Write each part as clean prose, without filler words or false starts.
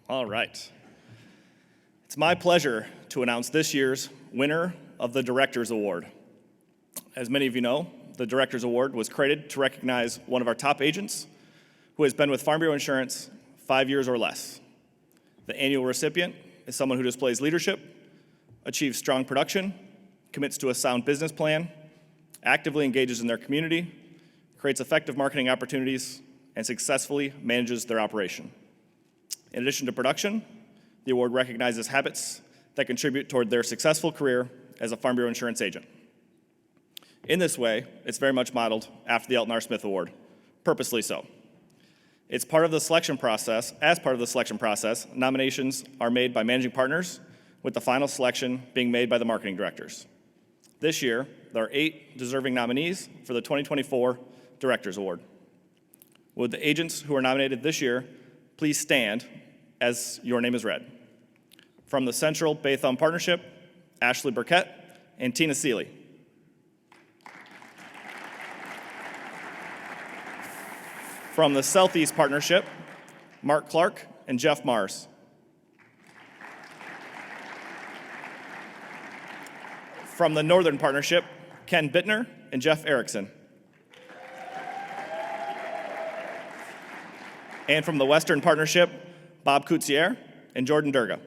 All right. It's my pleasure to announce this year's winner of the Directors Award. As many of you know, the Directors Award was created to recognize one of our top agents who has been with Farm Bureau Insurance 5 years or less. The annual recipient is someone who displays leadership, achieves strong production, commits to a sound business plan, actively engages in their community, creates effective marketing opportunities, and successfully manages their operation. In addition to production, the award recognizes habits that contribute toward their successful career as a Farm Bureau Insurance agent. In this way, it's very much modeled after the Elton R. Smith Award, purposely so. As part of the selection process, nominations are made by managing partners, with the final selection being made by the marketing directors. This year, there are 8 deserving nominees for the 2024 Directors Award. Would the agents who are nominated this year please stand as your name is read? From the Central Bay Thumb Partnership, Ashley Burkett and Tina Seeley. From the Southeast Partnership, Mark Clark and Jeff Mars. From the Northern Partnership, Ken Bittner and Jeff Erickson. And from the Western Partnership, Bob Coutier and Jordan Durga.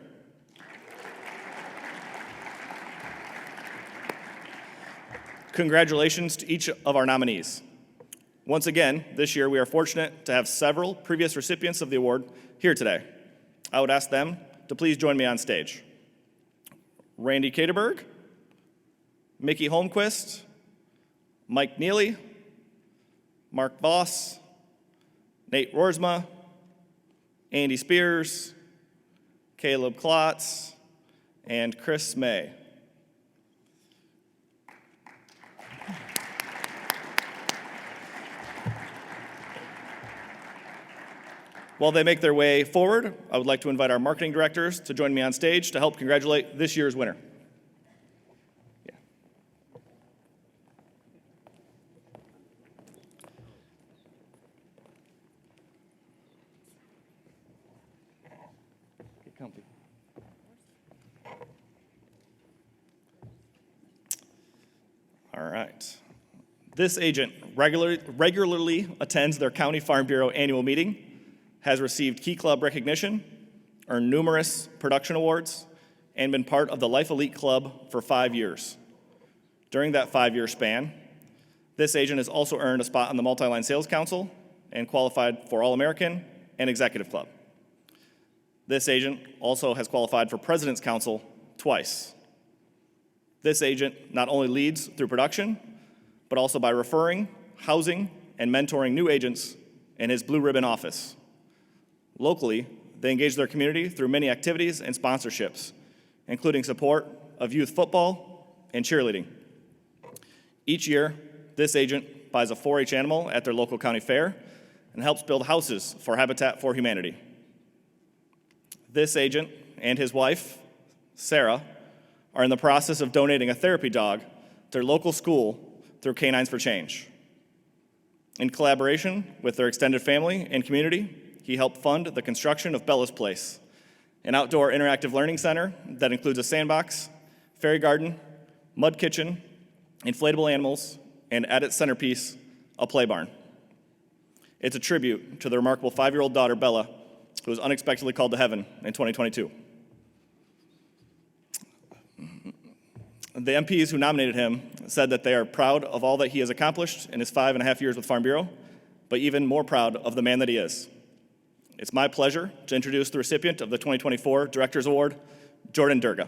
Congratulations to each of our nominees. Once again, this year we are fortunate to have several previous recipients of the award here today. I would ask them to please join me on stage. Randy Katerberg, Mickey Holmquist, Mike Neely, Mark Voss, Nate Roersma, Andy Spears, Caleb Klotz, and Chris May. While they make their way forward, I would like to invite our marketing directors to join me on stage to help congratulate this year's winner. Yeah. Get comfy. All right. This agent regularly attends their County Farm Bureau annual meeting, has received Key Club recognition, earned numerous production awards, and been part of the Life Elite Club for 5 years. During that 5-year span, this agent has also earned a spot on the Multi-Line Sales Council and qualified for All-American and Executive Club. This agent also has qualified for President's Council twice. This agent not only leads through production, but also by referring, housing, and mentoring new agents in his Blue Ribbon office. Locally, they engage their community through many activities and sponsorships, including support of youth football and cheerleading. Each year, this agent buys a 4-H animal at their local county fair and helps build houses for Habitat for Humanity. This agent and his wife, Sarah, are in the process of donating a therapy dog to their local school through Canines for Change. In collaboration with their extended family and community, he helped fund the construction of Bella's Place, an outdoor interactive learning center that includes a sandbox, fairy garden, mud kitchen, inflatable animals, and at its centerpiece, a play barn. It's a tribute to the remarkable 5-year-old daughter, Bella, who was unexpectedly called to heaven in 2022. The MPs who nominated him said that they are proud of all that he has accomplished in his 5.5 years with Farm Bureau, but even more proud of the man that he is. It's my pleasure to introduce the recipient of the 2024 Directors Award, Jordan Durga.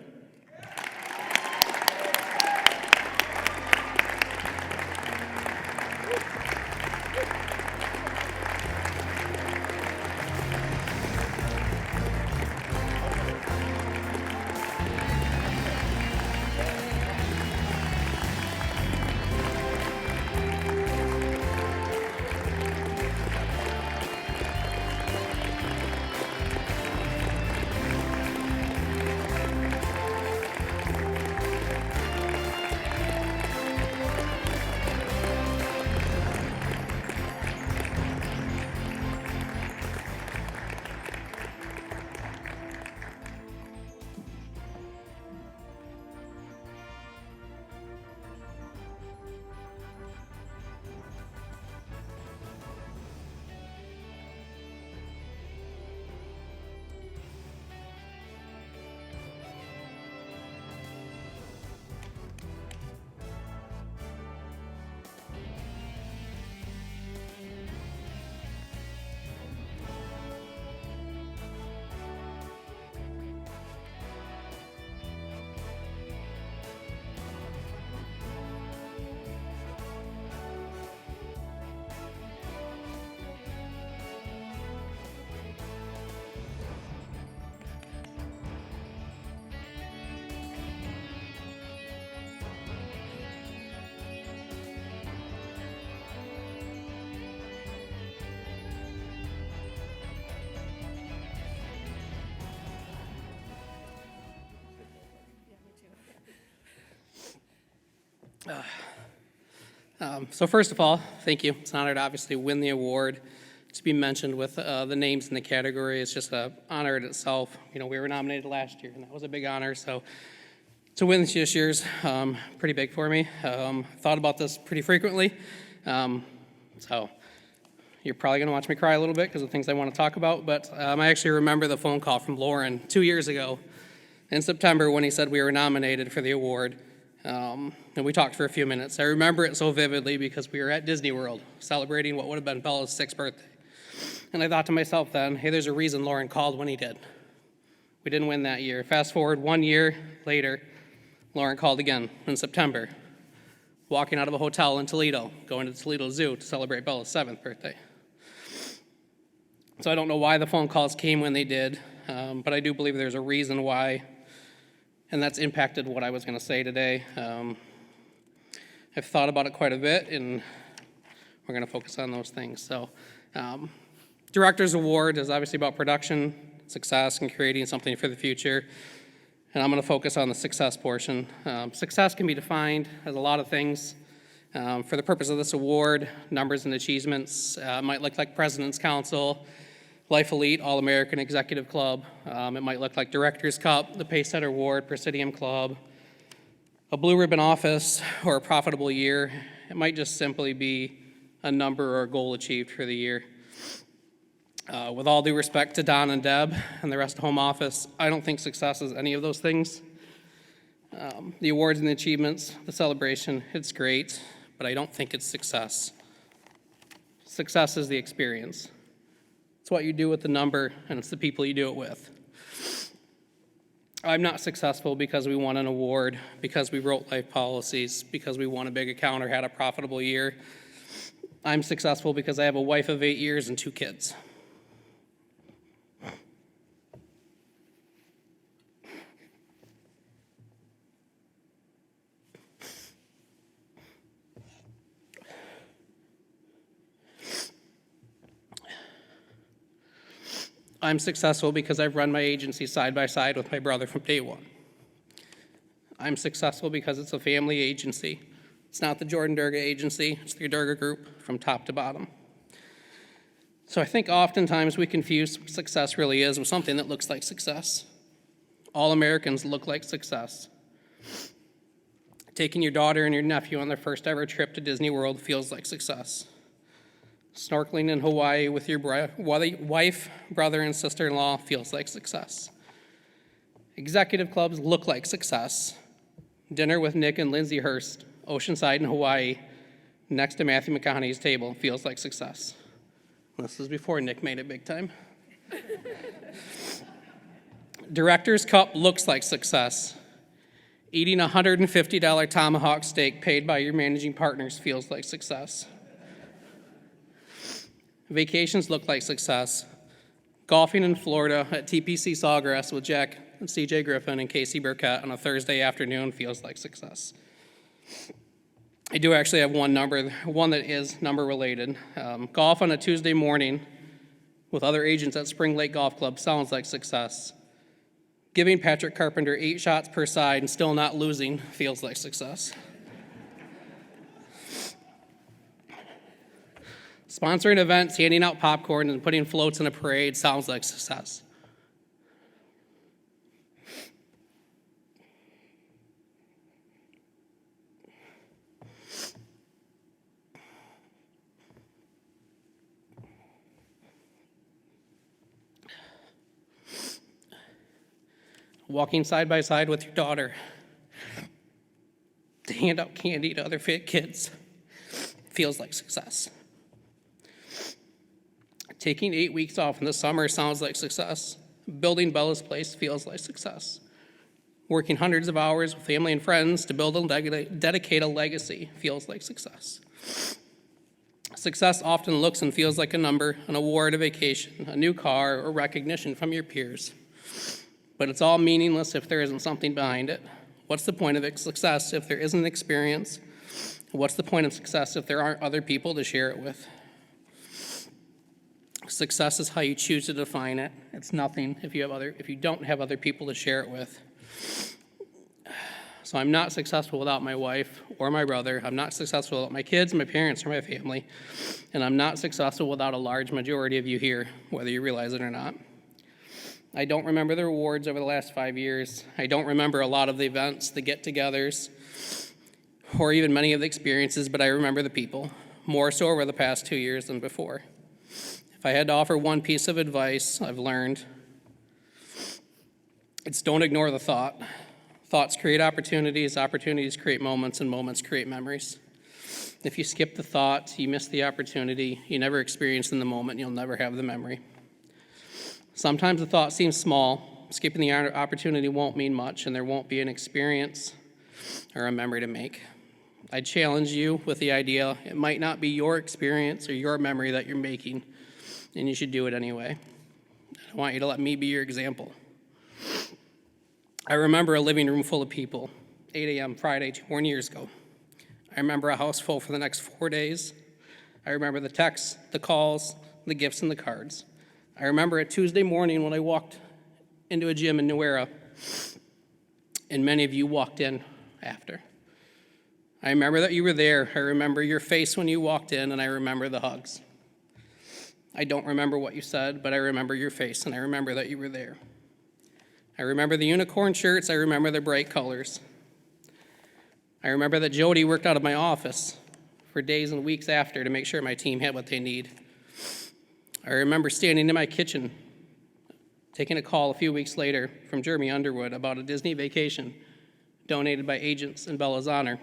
So first of all, thank you. It's an honor to obviously win the award. To be mentioned with the names in the category is just an honor in itself. You know, we were nominated last year, and that was a big honor. So to win this year's pretty big for me. Thought about this pretty frequently. So you're probably going to watch me cry a little bit because of things I want to talk about. But I actually remember the phone call from Lauren 2 years ago in September when he said we were nominated for the award. And we talked for a few minutes. I remember it so vividly because we were at Disney World celebrating what would have been Bella's 6th birthday. And I thought to myself then, hey, there's a reason Lauren called when he did. We didn't win that year. Fast forward 1 year later, Lauren called again in September, walking out of a hotel in Toledo, going to the Toledo Zoo to celebrate Bella's 7th birthday. So I don't know why the phone calls came when they did, but I do believe there's a reason why. And that's impacted what I was going to say today. I've thought about it quite a bit, and we're going to focus on those things. So, Director's Award is obviously about production, success, and creating something for the future. And I'm going to focus on the success portion. Success can be defined as a lot of things. For the purpose of this award, numbers and achievements might look like President's Council, Life Elite, All-American Executive Club. It might look like Director's Cup, the Pacesetter Award, Presidium Club, a Blue Ribbon Office, or a profitable year. It might just simply be a number or a goal achieved for the year. With all due respect to Don and Deb and the rest of Home Office, I don't think success is any of those things. The awards and the achievements, the celebration, it's great, but I don't think it's success. Success is the experience. It's what you do with the number, and it's the people you do it with. I'm not successful because we won an award, because we wrote life policies, because we won a big account or had a profitable year. I'm successful because I have a wife of 8 years and 2 kids. I'm successful because I've run my agency side by side with my brother from day one. I'm successful because it's a family agency. It's not the Jordan Durga agency, it's the Durga group from top to bottom. So I think oftentimes we confuse what success really is with something that looks like success. All Americans look like success. Taking your daughter and your nephew on their first ever trip to Disney World feels like success. Snorkeling in Hawaii with your wife, brother, and sister-in-law feels like success. Executive clubs look like success. Dinner with Nick and Lindsay Hurst, Oceanside in Hawaii, next to Matthew McConaughey's table, feels like success. This is before Nick made it big time. Director's Cup looks like success. Eating a $150 tomahawk steak paid by your managing partners feels like success. Vacations look like success. Golfing in Florida at TPC Sawgrass with Jack and CJ Griffin and Casey Burkett on a Thursday afternoon feels like success. I do actually have one that is number related. Golf on a Tuesday morning with other agents at Spring Lake Golf Club sounds like success. Giving Patrick Carpenter 8 shots per side and still not losing feels like success. Sponsoring events, handing out popcorn, and putting floats in a parade sounds like success. Walking side by side with your daughter to hand out candy to other fit kids feels like success. Taking 8 weeks off in the summer sounds like success. Building Bella's Place feels like success. Working hundreds of hours with family and friends to build and dedicate a legacy feels like success. Success often looks and feels like a number, an award, a vacation, a new car, or recognition from your peers. But it's all meaningless if there isn't something behind it. What's the point of success if there isn't an experience? What's the point of success if there aren't other people to share it with? Success is how you choose to define it. It's nothing if you don't have other people to share it with. So I'm not successful without my wife or my brother. I'm not successful without my kids, my parents, or my family. And I'm not successful without a large majority of you here, whether you realize it or not. I don't remember the rewards over the last 5 years. I don't remember a lot of the events, the get-togethers, or even many of the experiences, but I remember the people, more so over the past 2 years than before. If I had to offer one piece of advice I've learned, it's don't ignore the thought. Thoughts create opportunities, opportunities create moments, and moments create memories. If you skip the thought, you miss the opportunity, you never experience in the moment, you'll never have the memory. Sometimes the thought seems small, skipping the opportunity won't mean much, and there won't be an experience or a memory to make. I challenge you with the idea it might not be your experience or your memory that you're making, and you should do it anyway. I want you to let me be your example. I remember a living room full of people, 8 a.m. Friday 2 years ago. I remember a house full for the next 4 days. I remember the texts, the calls, the gifts, and the cards. I remember a Tuesday morning when I walked into a gym in New Era, and many of you walked in after. I remember that you were there. I remember your face when you walked in, and I remember the hugs. I don't remember what you said, but I remember your face, and I remember that you were there. I remember the unicorn shirts. I remember the bright colors. I remember that Jody worked out of my office for days and weeks after to make sure my team had what they need. I remember standing in my kitchen, taking a call a few weeks later from Jeremy Underwood about a Disney vacation donated by agents in Bella's honor.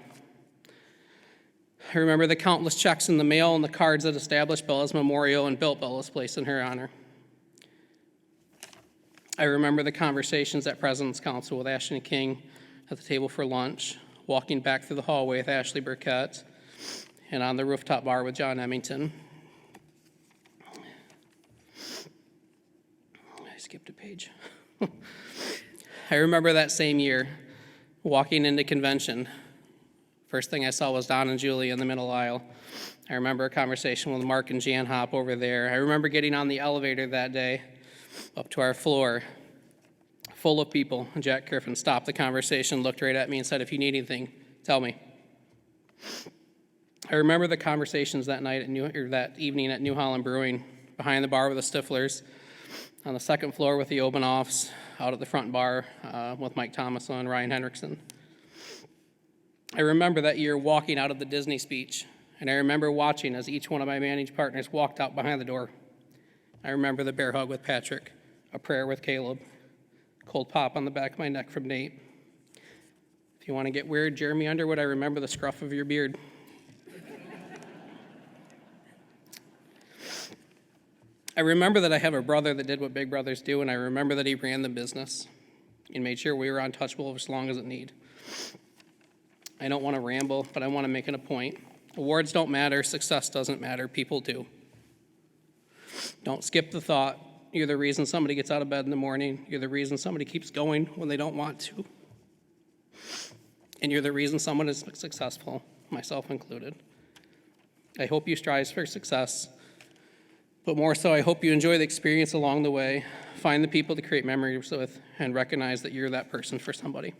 I remember the countless checks in the mail and the cards that established Bella's memorial and built Bella's place in her honor. I remember the conversations at President's Council with Ashton King at the table for lunch, walking back through the hallway with Ashley Burkett, and on the rooftop bar with John Emmington. I skipped a page. I remember that same year, walking into convention. First thing I saw was Don and Julie in the middle aisle. I remember a conversation with Mark and Jan Hop over there. I remember getting on the elevator that day up to our floor, full of people. Jack Griffin stopped the conversation, looked right at me and said, "If you need anything, tell me." I remember the conversations that night that evening at New Holland Brewing, behind the bar with the Stiflers, on the second floor with the Obanoffs, out at the front bar with Mike Thomas and Ryan Hendrickson. I remember that year walking out of the Disney speech, and I remember watching as each one of my managed partners walked out behind the door. I remember the bear hug with Patrick, a prayer with Caleb, cold pop on the back of my neck from Nate. If you want to get weird, Jeremy Underwood, I remember the scruff of your beard. I remember that I have a brother that did what big brothers do, and I remember that he ran the business and made sure we were untouchable as long as it needed. I don't want to ramble, but I want to make it a point. Awards don't matter, success doesn't matter, people do. Don't skip the thought. You're the reason somebody gets out of bed in the morning. You're the reason somebody keeps going when they don't want to. And you're the reason someone is successful, myself included. I hope you strive for success, but more so, I hope you enjoy the experience along the way, find the people to create memories with, and recognize that you're that person for somebody.